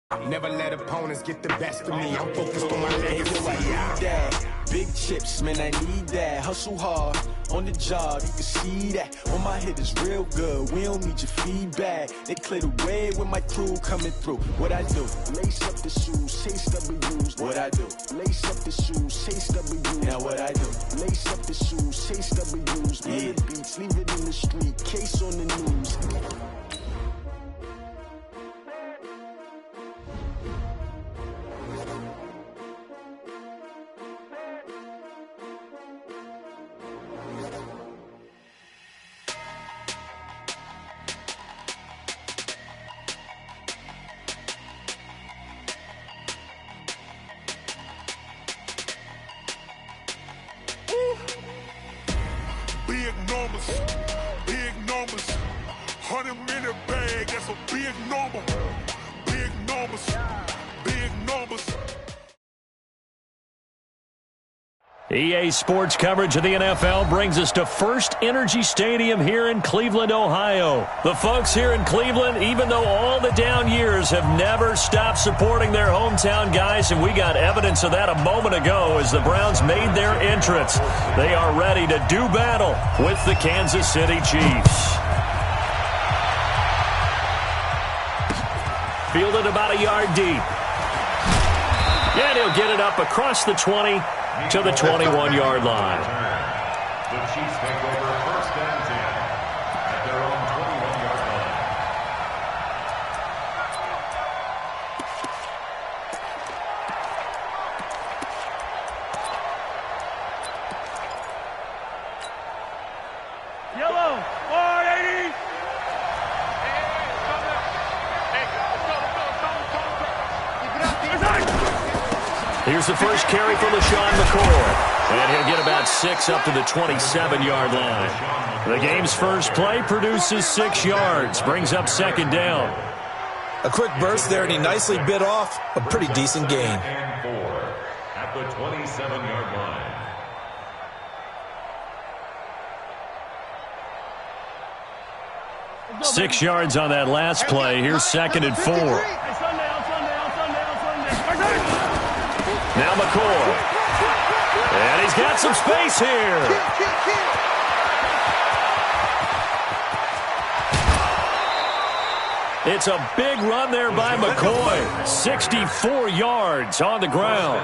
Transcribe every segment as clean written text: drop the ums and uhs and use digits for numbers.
Never let opponents get the best of me. I'm focused on my legacy. I need that. Big chips, man, I need that. Hustle hard on the job, you can see that. On my head is real good. We don't need your feedback. They clear the way with my crew coming through. What I do? Lace up the shoes, chase W's. What I do? Lace up the shoes, chase W's. Now what I do? Lace up the shoes, chase W's. Yeah. The beats, leave it in the street. Case on the news. Big numbers, 100-minute bag, that's a big number. Big numbers. EA Sports coverage of the NFL brings us to First Energy Stadium here in Cleveland, Ohio. The folks here in Cleveland, even though all the down years, have never stopped supporting their hometown guys, and we got evidence of that a moment ago as the Browns made their entrance. They are ready to do battle with the Kansas City Chiefs. Fielded about a yard deep. And he'll get it up across the 20 to the 21-yard line. The Chiefs take over first and 10 at their own 21-yard line. Yellow, 480. Here's the first carry for LaShawn McCoy. And he'll get about 6 up to the 27-yard line. The game's first play produces 6 yards, brings up second down. A quick burst there, and he nicely bit off a pretty decent gain. And 4 at the 27-yard line. Six yards on that last play. Here's second and 4. Now McCoy. And he's got some space here. It's a big run there by McCoy. 64 yards on the ground.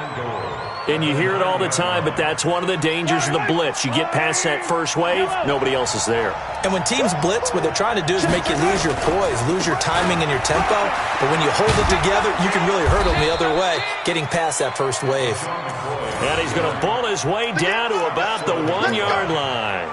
And you hear it all the time, but that's one of the dangers of the blitz. You get past that first wave, nobody else is there. And when teams blitz, what they're trying to do is make you lose your poise, lose your timing and your tempo. But when you hold it together, you can really hurt them the other way, getting past that first wave. And he's going to bull his way down to about the 1-yard line.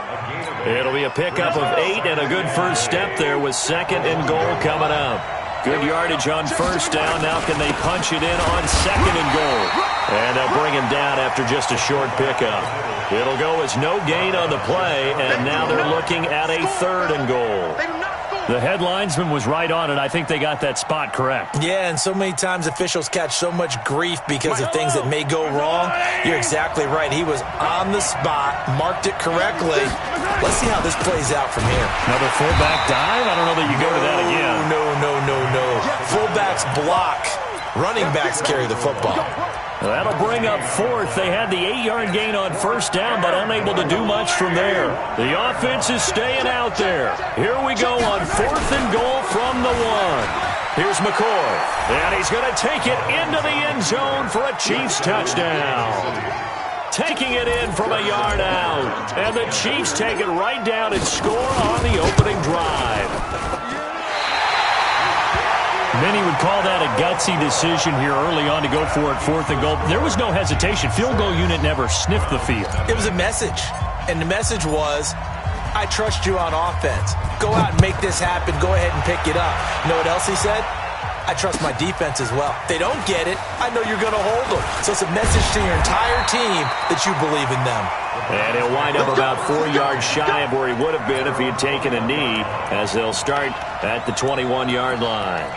It'll be a pickup of 8 and a good first step there with second and goal coming up. Good yardage on first down. Now can they punch it in on second and goal? And they'll bring him down after just a short pickup. It'll go as no gain on the play, and now they're looking at a third and goal. The headlinesman was right on it. I think they got that spot correct. Yeah, and so many times officials catch so much grief because of things that may go wrong. You're exactly right. He was on the spot, marked it correctly. Let's see how this plays out from here. Another fullback dive? I don't know that you go to that again. No. Fullbacks block. Running backs carry the football. That'll bring up fourth. They had the 8-yard gain on first down, but unable to do much from there. The offense is staying out there. Here we go on fourth and goal from the 1. Here's McCoy, and he's going to take it into the end zone for a Chiefs touchdown. Taking it in from a yard out, and the Chiefs take it right down and score on the opening drive. Many would call that a gutsy decision here early on to go for it, fourth and goal. There was no hesitation. Field goal unit never sniffed the field. It was a message, and the message was, I trust you on offense. Go out and make this happen. Go ahead and pick it up. You know what else he said? I trust my defense as well. If they don't get it, I know you're going to hold them. So it's a message to your entire team that you believe in them. And he'll wind up about 4 yards shy of where he would have been if he had taken a knee, as they'll start at the 21-yard line.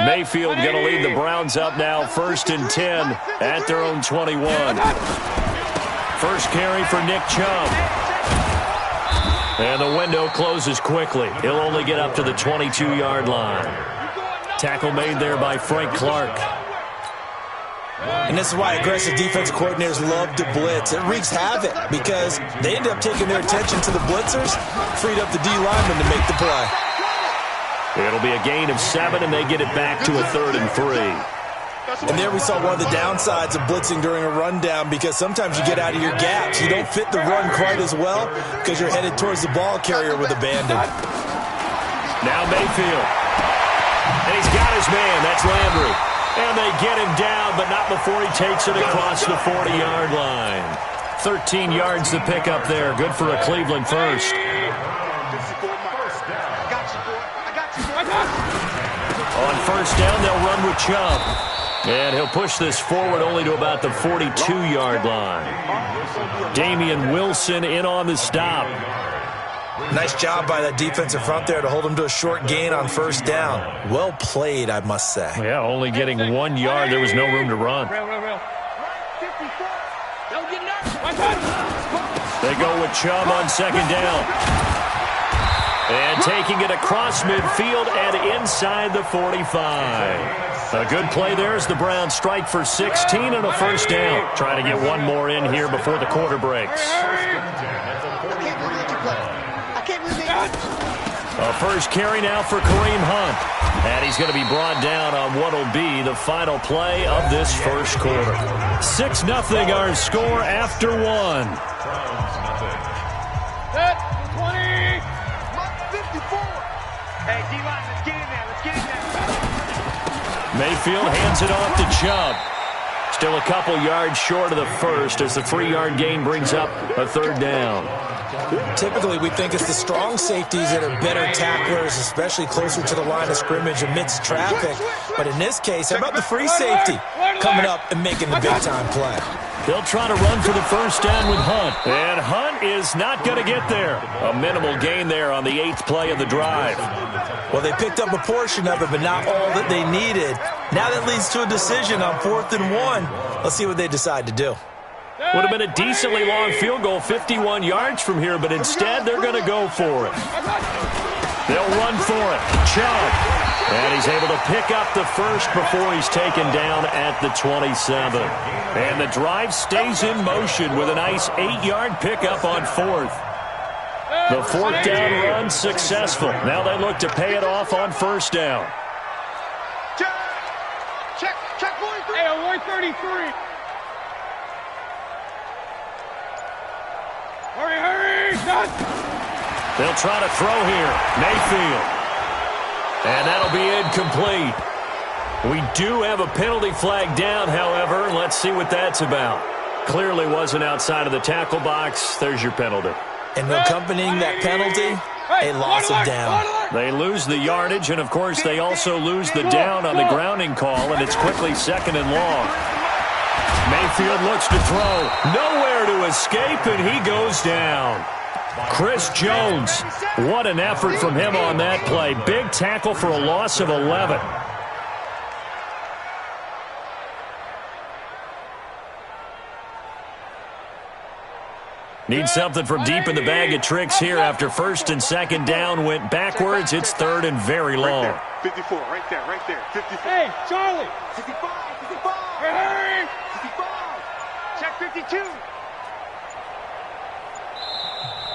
Mayfield going to lead the Browns up now, 1st and 10 at their own 21. First carry for Nick Chubb. And the window closes quickly. He'll only get up to the 22-yard line. Tackle made there by Frank Clark. And this is why aggressive defensive coordinators love to blitz. It wreaks havoc because they end up taking their attention to the blitzers, freed up the D lineman to make the play. It'll be a gain of 7, and they get it back to a 3rd and 3. And there we saw one of the downsides of blitzing during a rundown because sometimes you get out of your gaps. You don't fit the run quite as well because you're headed towards the ball carrier with abandon. Now Mayfield. And he's got his man. That's Landry. And they get him down, but not before he takes it across the 40-yard line. 13 yards to pick up there. Good for a Cleveland first. On first down, they'll run with Chubb. And he'll push this forward only to about the 42-yard line. Damian Wilson in on the stop. Nice job by that defensive front there to hold him to a short gain on first down. Well played, I must say. Yeah, only getting 1 yard. There was no room to run. They go with Chubb on second down. And taking it across midfield and inside the 45. A good play there as the Browns strike for 16 and a first down. Trying to get one more in here before the quarter breaks. A first carry now for Kareem Hunt. And he's going to be brought down on what will be the final play of this first quarter. 6-0 our score after one. Mayfield hands it off to Chubb. Still a couple yards short of the first as the 3-yard gain brings up a third down. Typically, we think it's the strong safeties that are better tacklers, especially closer to the line of scrimmage amidst traffic. But in this case, how about the free safety coming up and making the big-time play? They'll try to run for the first down with Hunt. And Hunt is not going to get there. A minimal gain there on the 8th play of the drive. Well, they picked up a portion of it, but not all that they needed. Now that leads to a decision on 4th and 1. Let's see what they decide to do. Would have been a decently long field goal, 51 yards from here, but instead they're going to go for it. They'll run for it. Chubb. And he's able to pick up the first before he's taken down at the 27. And the drive stays in motion with a nice 8-yard pickup on 4th. The 4th down run successful. Now they look to pay it off on first down. Check 43. Hey, 133. Hurry, done. They'll try to throw here. Mayfield. And that'll be incomplete. We do have a penalty flag down, however. Let's see what that's about. Clearly wasn't outside of the tackle box. There's your penalty. And accompanying that penalty, a loss of down. They lose the yardage, and, of course, they also lose the down on the grounding call, and it's quickly 2nd and long. Mayfield looks to throw. Nowhere to escape, and he goes down. Chris Jones, what an effort from him on that play. Big tackle for a loss of 11. Need something from deep in the bag of tricks here after 1st and 2nd down went backwards. It's 3rd and very long. Right there. 54, right there. 54. Hey, Charlie. 55. Hurry. 55. Check 52.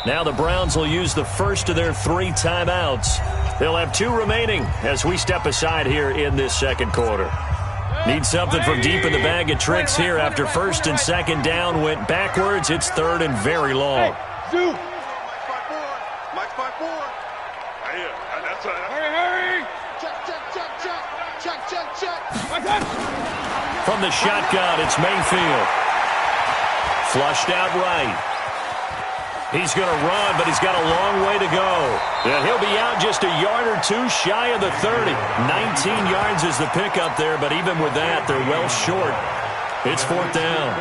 Now the Browns will use the first of their 3 timeouts. They'll have 2 remaining as we step aside here in this second quarter. Need something from deep in the bag of tricks here after 1st and 2nd down went backwards. It's 3rd and very long. Zoom. Mike's 5-4. That's right. Hurry. Check. From the shotgun, it's Mayfield. Flushed out right. He's going to run, but he's got a long way to go. And he'll be out just a yard or 2 shy of the 30. 19 yards is the pickup there, but even with that, they're well short. It's 4th down.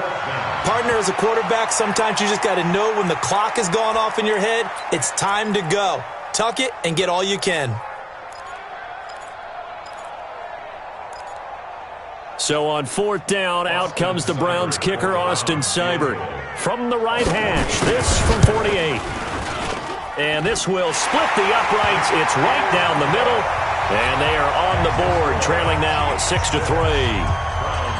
Partner, as a quarterback, sometimes you just got to know when the clock has gone off in your head, it's time to go. Tuck it and get all you can. So on 4th down, out comes the Browns kicker, Austin Seibert. From the right hash, this from 48. And this will split the uprights. It's right down the middle. And they are on the board, trailing now 6-3.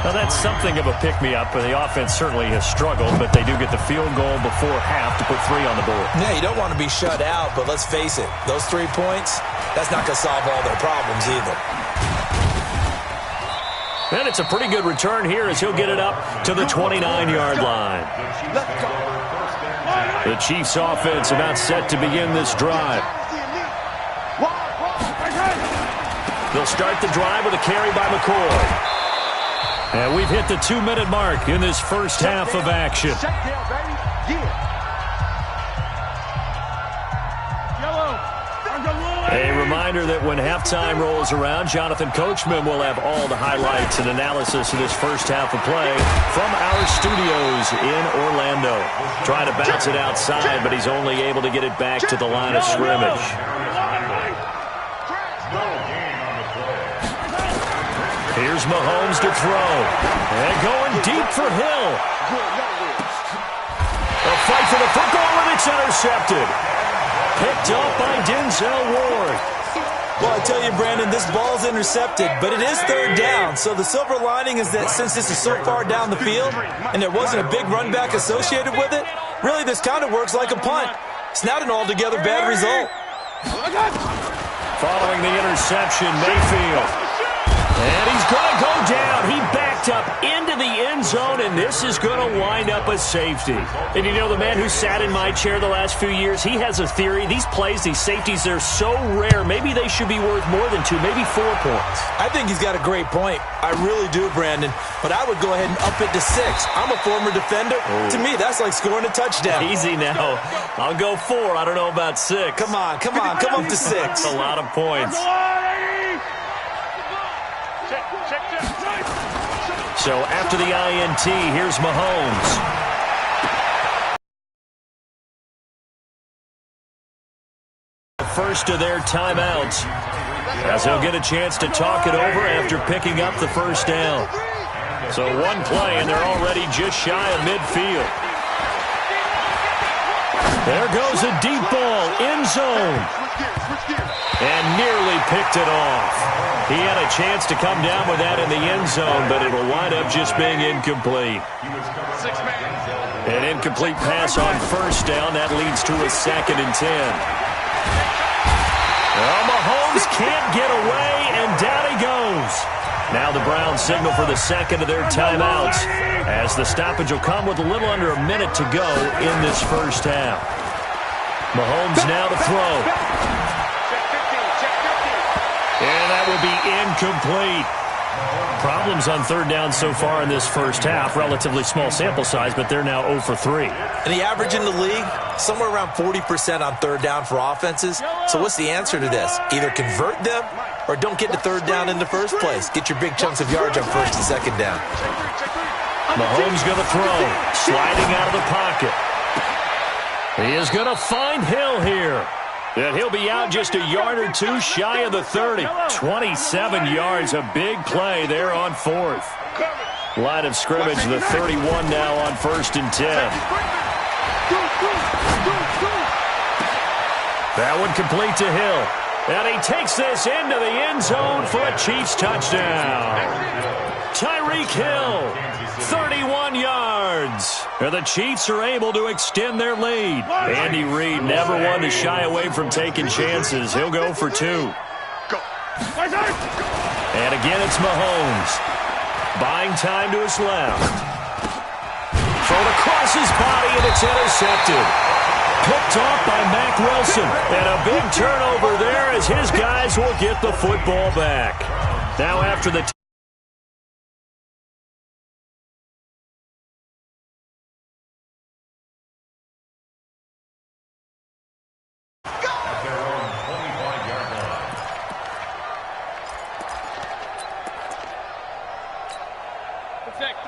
Now, that's something of a pick-me-up, and the offense certainly has struggled, but they do get the field goal before half to put 3 on the board. Yeah, you don't want to be shut out, but let's face it, those 3 points, that's not going to solve all their problems either. And it's a pretty good return here as he'll get it up to the 29-yard line. The Chiefs' offense about set to begin this drive. They'll start the drive with a carry by McCoy. And we've hit the 2-minute mark in this first half of action. A reminder that when halftime rolls around, Jonathan Coachman will have all the highlights and analysis of this first half of play from our studios in Orlando. Trying to bounce it outside, but he's only able to get it back to the line of scrimmage. Here's Mahomes to throw. And going deep for Hill. A fight for the football, and it's intercepted. Picked up by Denzel Ward. Well, I tell you, Brandon, this ball's intercepted, but it is 3rd down. So the silver lining is that since this is so far down the field and there wasn't a big run back associated with it, really this kind of works like a punt. It's not an altogether bad result. Following the interception, Mayfield. And he's going to go down. He backed up into the end zone, and this is going to wind up a safety. And you know, the man who sat in my chair the last few years, he has a theory. These plays, these safeties, they're so rare. Maybe they should be worth more than 2, maybe 4 points. I think he's got a great point. I really do, Brandon. But I would go ahead and up it to 6. I'm a former defender. To me, that's like scoring a touchdown. Easy now. I'll go 4. I don't know about 6. Come on. Come up to 6. That's a lot of points. So after the INT, here's Mahomes. First of their timeouts, as he'll get a chance to talk it over after picking up the first down. So one play, and they're already just shy of midfield. There goes a deep ball, end zone. And nearly picked it off. He had a chance to come down with that in the end zone, but it'll wind up just being incomplete. An incomplete pass on first down. That leads to a 2nd and 10. Well, Mahomes can't get away, and down he goes. Now the Browns signal for the second of their timeouts, as the stoppage will come with a little under a minute to go in this first half. Mahomes now to throw. And that will be incomplete. Problems on 3rd down so far in this first half. Relatively small sample size, but they're now 0 for 3. And the average in the league, somewhere around 40% on 3rd down for offenses. So what's the answer to this? Either convert them or don't get to 3rd down in the first place. Get your big chunks of yards on 1st and 2nd down. Mahomes going to throw. Sliding out of the pocket. He is going to find Hill here. And he'll be out just a yard or 2 shy of the 30. 27 yards, a big play there on 4th. Line of scrimmage, the 31 now on 1st and 10. That one complete to Hill. And he takes this into the end zone for a Chiefs touchdown. Tyreek Hill. 31 yards. And the Chiefs are able to extend their lead. Andy Reid never one to shy away from taking chances. He'll go for 2. And again, it's Mahomes. Buying time to his left. Thrown across his body, and it's intercepted. Picked off by Mack Wilson. And a big turnover there as his guys will get the football back. Now after the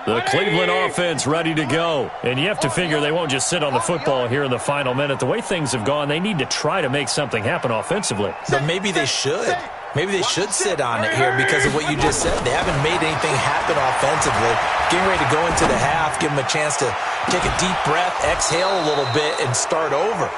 The Cleveland offense ready to go. And you have to figure they won't just sit on the football here in the final minute. The way things have gone, they need to try to make something happen offensively. But maybe they should. Maybe they should sit on it here because of what you just said. They haven't made anything happen offensively. Getting ready to go into the half, give them a chance to take a deep breath, exhale a little bit, and start over.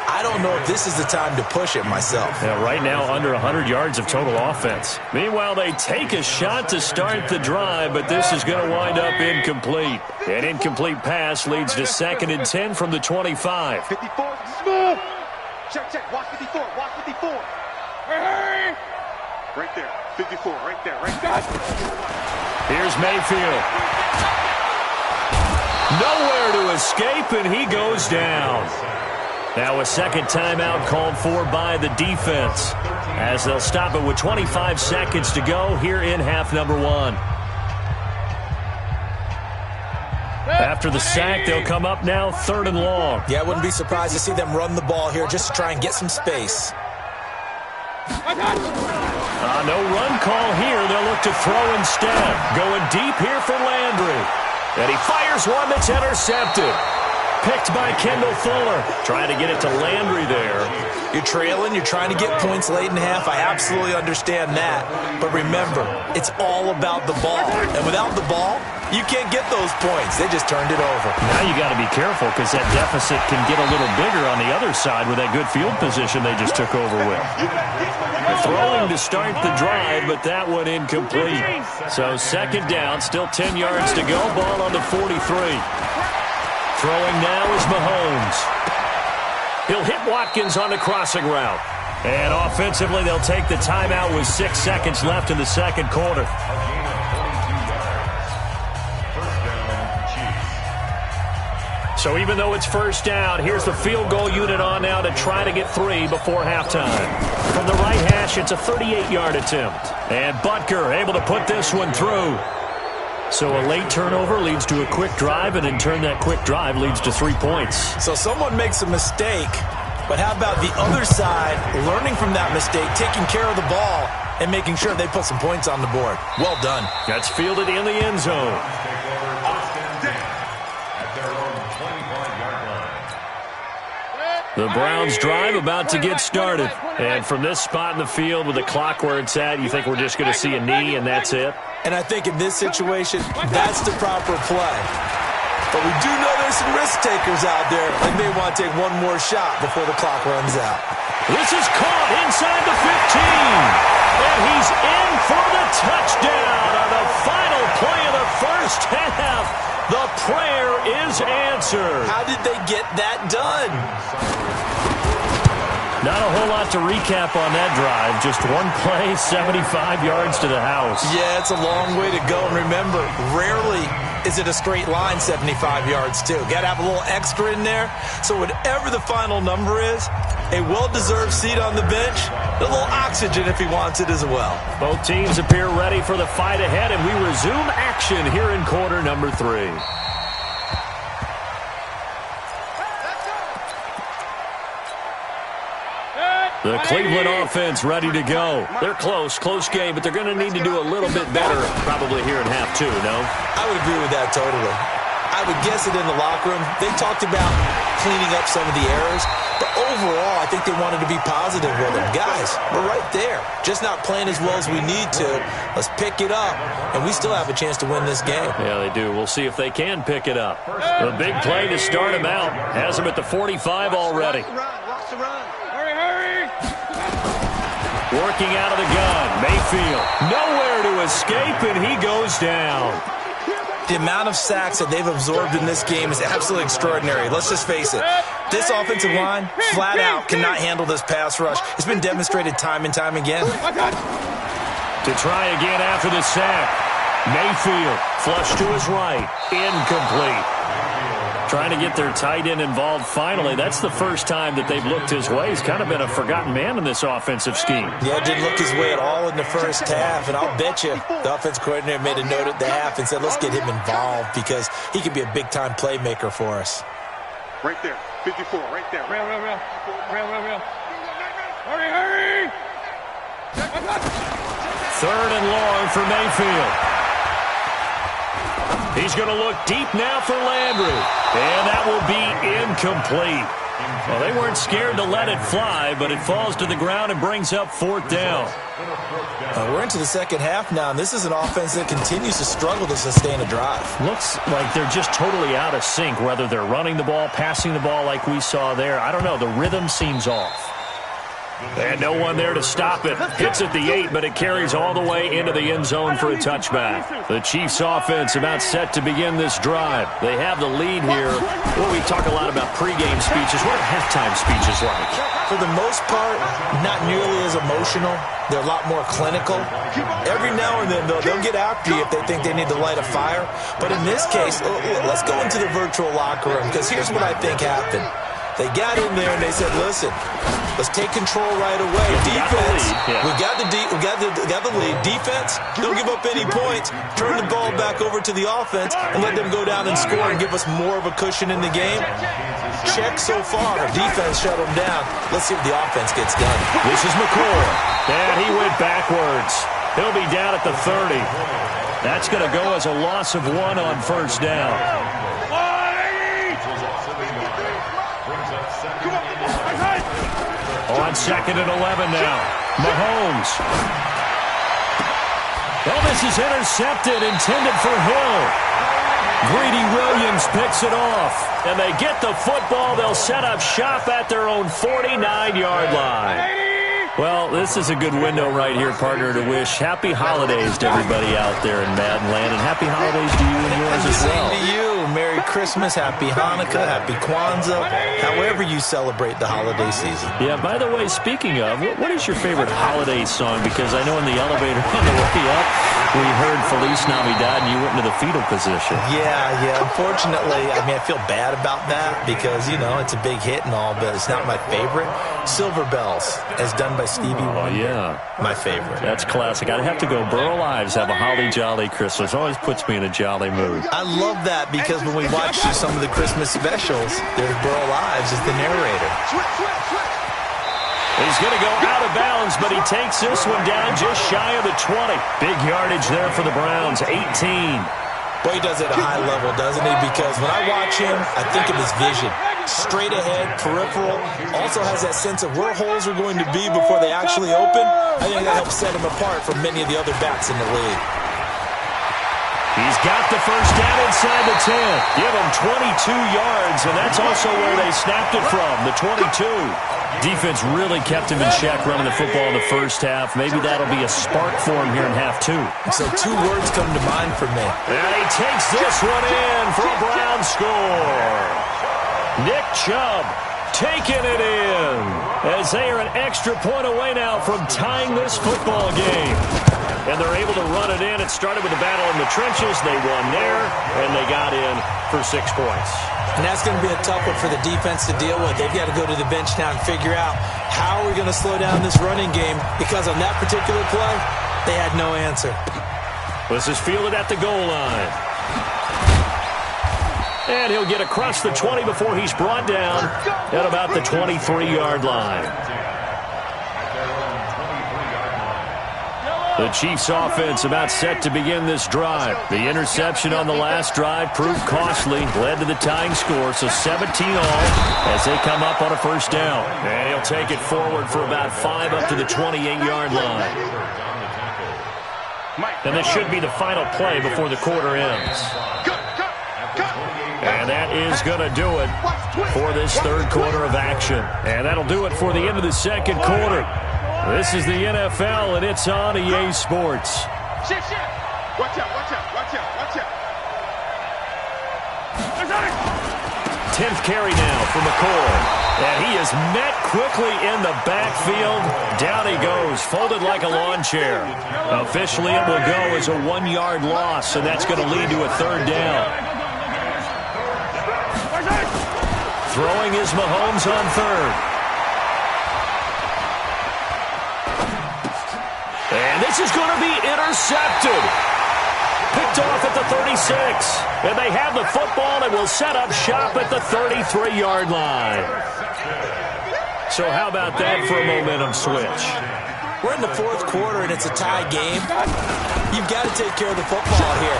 I don't know if this is the time to push it myself. Yeah, right now, under 100 yards of total offense. Meanwhile, they take a shot to start the drive, but this is going to wind up incomplete. An incomplete pass leads to 2nd and 10 from the 25. 54, smooth. Check, watch 54, watch 54. Hey! Right there, 54, right there. Here's Mayfield. Nowhere to escape, and he goes down. Now a second timeout called for by the defense, as they'll stop it with 25 seconds to go here in half number 1. After the sack, they'll come up now 3rd and long. Yeah, I wouldn't be surprised to see them run the ball here just to try and get some space. No run call here. They'll look to throw instead. Going deep here for Landry. And he fires one that's intercepted. Picked by Kendall Fuller. Trying to get it to Landry there. You're trailing. You're trying to get points late in half. I absolutely understand that. But remember, it's all about the ball. And without the ball, you can't get those points. They just turned it over. Now you got to be careful because that deficit can get a little bigger on the other side with that good field position they just took over with. Throwing to start the drive, but that one incomplete. So 2nd down, still 10 yards to go. Ball on the 43. Throwing now is Mahomes. He'll hit Watkins on the crossing route. And offensively, they'll take the timeout with 6 seconds left in the 2nd quarter. So even though it's 1st down, here's the field goal unit on now to try to get 3 before halftime. From the right hash, it's a 38-yard attempt. And Butker able to put this one through. So a late turnover leads to a quick drive, and in turn that quick drive leads to 3 points. So someone makes a mistake, but how about the other side learning from that mistake, taking care of the ball, and making sure they put some points on the board? Well done. That's fielded in the end zone. The Browns drive about to get started. And from this spot in the field with the clock where it's at, you think we're just going to see a knee and that's it? And I think in this situation, that's the proper play. But we do know there's some risk takers out there that may want to take one more shot before the clock runs out. This is caught inside the 15. And he's in for the touchdown on the final play of the 1st half. The prayer is answered. How did they get that done? Not a whole lot to recap on that drive. Just one play, 75 yards to the house. Yeah, it's a long way to go. And remember, rarely is it a straight line 75 yards, too. Got to have a little extra in there. So whatever the final number is, a well-deserved seat on the bench, a little oxygen if he wants it as well. Both teams appear ready for the fight ahead, and we resume action here in quarter number 3. The Cleveland offense ready to go. They're close game, but they're going to need to do a little bit better probably here in half 2, no? I would agree with that totally. I would guess it in the locker room. They talked about cleaning up some of the errors, but overall, I think they wanted to be positive with them. Guys, we're right there. Just not playing as well as we need to. Let's pick it up, and we still have a chance to win this game. Yeah, they do. We'll see if they can pick it up. The big play to start him out. Has him at the 45 already. Watch the run. Hurry! Working out of the gun, Mayfield. Nowhere to escape, and he goes down. The amount of sacks that they've absorbed in this game is absolutely extraordinary. Let's just face it. This offensive line, flat out, cannot handle this pass rush. It's been demonstrated time and time again. To try again after the sack. Mayfield, flush to his right. Incomplete. Trying to get their tight end involved finally. That's the first time that they've looked his way. He's kind of been a forgotten man in this offensive scheme. Yeah, didn't look his way at all in the first half. And I'll bet you the offensive coordinator made a note at the half and said, let's get him involved because he could be a big-time playmaker for us. Right there, 54, right there. Rail. Hurry! 3rd and long for Mayfield. He's going to look deep now for Landry. And that will be incomplete. Well, they weren't scared to let it fly, but it falls to the ground and brings up 4th down. We're into the second half now, and this is an offense that continues to struggle to sustain a drive. Looks like they're just totally out of sync, whether they're running the ball, passing the ball like we saw there. I don't know. The rhythm seems off. And no one there to stop it. Hits at the 8, but it carries all the way into the end zone for a touchback. The Chiefs offense about set to begin this drive. They have the lead here. Well, we talk a lot about pregame speeches. What are halftime speeches like? For the most part, not nearly as emotional. They're a lot more clinical. Every now and then, they'll get after you if they think they need to light a fire. But in this case, let's go into the virtual locker room, because here's what I think happened. They got in there and they said, listen, let's take control right away. Defense, we got the lead. Defense, don't give up any points. Turn the ball back over to the offense and let them go down and score and give us more of a cushion in the game. Check so far. Defense shut them down. Let's see if the offense gets done. This is McCoy. And he went backwards. He'll be down at the 30. That's going to go as a loss of 1 on 1st down. On 2nd and 11 now. Mahomes. Oh, this is intercepted, intended for Hill. Greedy Williams picks it off. And they get the football. They'll set up shop at their own 49-yard line. Well, this is a good window right here, partner, to wish happy holidays to everybody out there in Madden Land. And happy holidays to you and yours as well. Same to you. Merry Christmas, Happy Hanukkah, Happy Kwanzaa, however you celebrate the holiday season. Yeah, by the way, speaking of, what is your favorite holiday song? Because I know in the elevator on the way up, we heard Feliz Navidad and you went into the fetal position. Yeah. Unfortunately, I mean, I feel bad about that because, you know, it's a big hit and all, but it's not my favorite. Silver Bells, as done by Stevie Wonder. Yeah. My favorite. That's classic. I'd have to go Burl Ives, Have a Holly Jolly Christmas. Always puts me in a jolly mood. I love that because when we watch some of the Christmas specials, there's Burl Ives as the narrator. He's going to go out of bounds, but he takes this one down just shy of the 20. Big yardage there for the Browns, 18. Boy, he does it at a high level, doesn't he? Because when I watch him, I think of his vision. Straight ahead, peripheral, also has that sense of where holes are going to be before they actually open. I think that helps set him apart from many of the other backs in the league. He's got the first down inside the 10. Give him 22 yards, and that's also where they snapped it from, the 22. Defense really kept him in check running the football in the first half. Maybe that'll be a spark for him here in half 2. So 2 words come to mind for me. And he takes this one in for a Brown score. Nick Chubb taking it in as they are an extra point away now from tying this football game. And they're able to run it in. It started with a battle in the trenches. They won there, and they got in for 6 points. And that's going to be a tough one for the defense to deal with. They've got to go to the bench now and figure out how are we going to slow down this running game, because on that particular play, they had no answer. This is fielded at the goal line. And he'll get across the 20 before he's brought down at about the 23-yard line. The Chiefs offense about set to begin this drive. The interception on the last drive proved costly, led to the tying score, so 17 all as they come up on a first down. And he'll take it forward for about 5 up to the 28-yard line. And this should be the final play before the quarter ends. And that is going to do it for this third quarter of action. And that'll do it for the end of the second quarter. This is the NFL, and it's on EA Sports. Shit. Watch out. 10th carry now for McCoy. And he is met quickly in the backfield. Down he goes, folded like a lawn chair. Officially, it will go as a 1-yard loss, and that's going to lead to a third down. Throwing is Mahomes on third. And this is going to be intercepted. Picked off at the 36. And they have the football and will set up shop at the 33-yard line. So how about that for a momentum switch? We're in the fourth quarter, and it's a tie game. You've got to take care of the football here.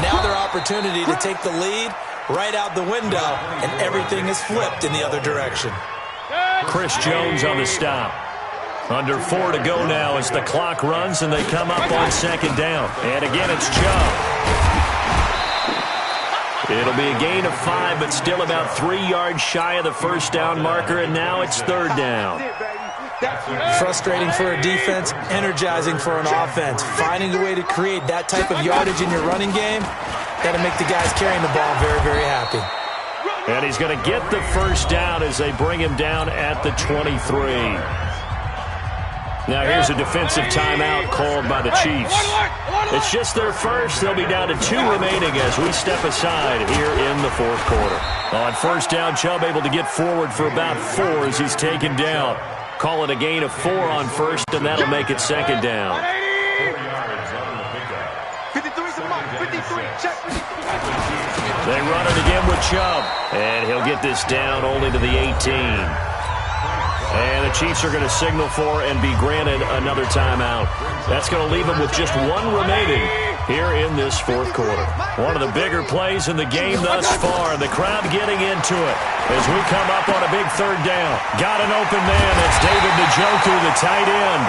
Now their opportunity to take the lead right out the window, and everything is flipped in the other direction. Chris Jones on the stop. Under 4 to go now as the clock runs and they come up on second down. And again, it's Chubb. It'll be a gain of 5, but still about 3 yards shy of the first down marker, and now it's third down. Frustrating for a defense, energizing for an offense. Finding a way to create that type of yardage in your running game, got to make the guys carrying the ball very, very happy. And he's going to get the first down as they bring him down at the 23. Now here's a defensive timeout called by the Chiefs. It's just their first. They'll be down to 2 remaining as we step aside here in the fourth quarter. On first down, Chubb able to get forward for about 4 as he's taken down. Call it a gain of 4 on first, and that'll make it second down. 53's a mark. 53. Check 53. They run it again with Chubb, and he'll get this down only to the 18. And the Chiefs are going to signal for and be granted another timeout. That's going to leave them with just 1 remaining here in this fourth quarter. One of the bigger plays in the game thus far. The crowd getting into it as we come up on a big third down. Got an open man. That's David Njoku, the tight end.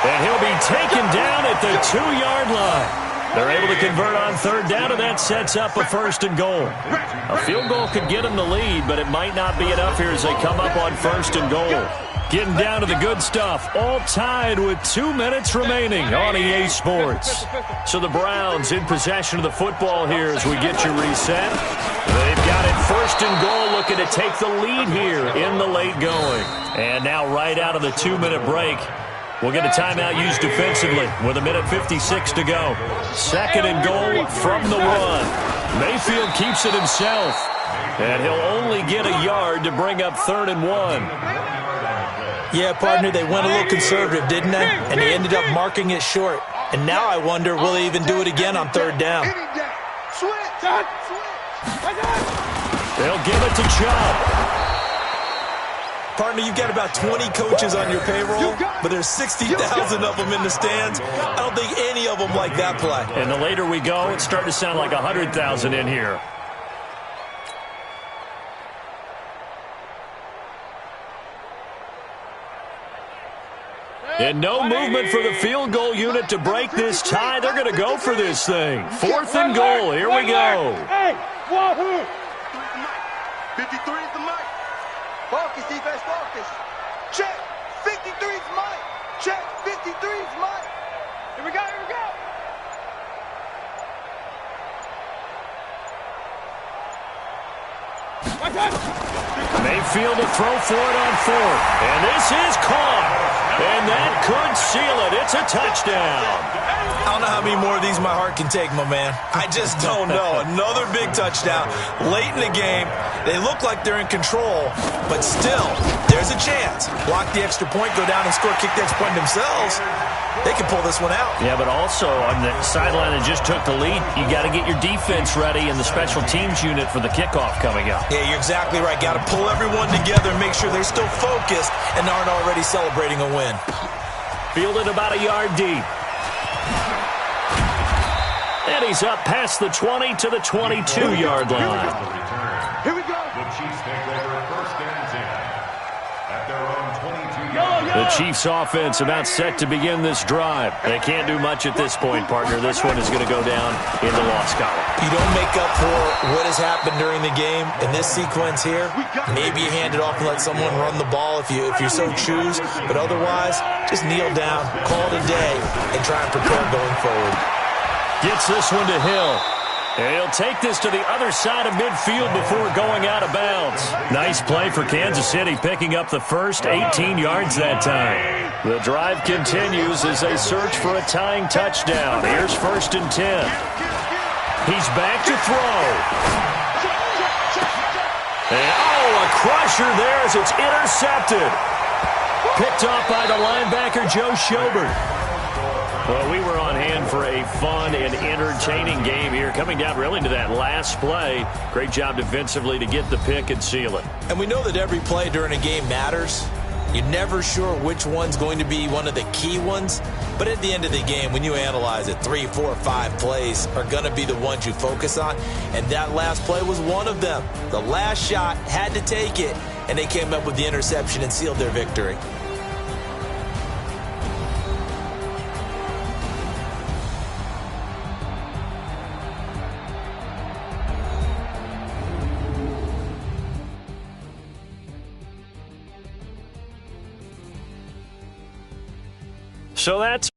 And he'll be taken down at the 2-yard line. They're able to convert on third down, and that sets up a first and goal. A field goal could get them the lead, but it might not be enough here as they come up on first and goal. Getting down to the good stuff, all tied with 2 minutes remaining on EA Sports. So the Browns in possession of the football here as we get you reset. They've got it first and goal, looking to take the lead here in the late going. And now right out of the 2-minute break, we'll get a timeout used defensively with 1:56 to go. Second and goal from the 1. Mayfield keeps it himself, and he'll only get a yard to bring up 3rd and 1. Yeah, partner, they went a little conservative, didn't they? And they ended up marking it short. And now I wonder, will they even do it again on third down? They'll give it to Chubb. Partner, you've got about 20 coaches on your payroll, but there's 60,000 of them in the stands. I don't think any of them like that play. And the later we go, it's starting to sound like 100,000 in here. And no movement for the field goal unit to break this tie. They're going to go for this thing. 4th and goal. Here we go. Hey, wahoo! 53 is the mic. Focus, defense, focus. Check. 53 is mic. Check. 53 is mic. Here we go, here we go. Mayfield to throw for it on 4th. And this is caught. And that could seal it. It's a touchdown. I don't know how many more of these my heart can take, my man. I just don't know. Another big touchdown late in the game. They look like they're in control, but still, there's a chance. Block the extra point, go down and score, kick the extra point themselves. They can pull this one out. Yeah, but also on the sideline that just took the lead, you got to get your defense ready and the special teams unit for the kickoff coming up. Yeah, you're exactly right. Got to pull everyone together and make sure they're still focused and aren't already celebrating a win. Fielded about a yard deep. And he's up past the 20 to the 22-yard line. Here we go. The Chiefs take over 1st and 10 at their own 22-yard line. The Chiefs offense about set to begin this drive. They can't do much at this point, partner. This one is going to go down in the loss column. You don't make up for what has happened during the game in this sequence here. Maybe you hand it off and let someone run the ball if you so choose. But otherwise, just kneel down, call it a day, and try and prepare going forward. Gets this one to Hill. And he'll take this to the other side of midfield before going out of bounds. Nice play for Kansas City, picking up the first 18 yards that time. The drive continues as they search for a tying touchdown. Here's 1st and 10. He's back to throw. And, a crusher there as it's intercepted. Picked off by the linebacker, Joe Schobert. Well, we were on hand for a fun and entertaining game here. Coming down really to that last play. Great job defensively to get the pick and seal it. And we know that every play during a game matters. You're never sure which one's going to be one of the key ones, but at the end of the game, when you analyze it, 3, 4, 5 plays are going to be the ones you focus on, and that last play was one of them. The last shot had to take it, and they came up with the interception and sealed their victory. So that's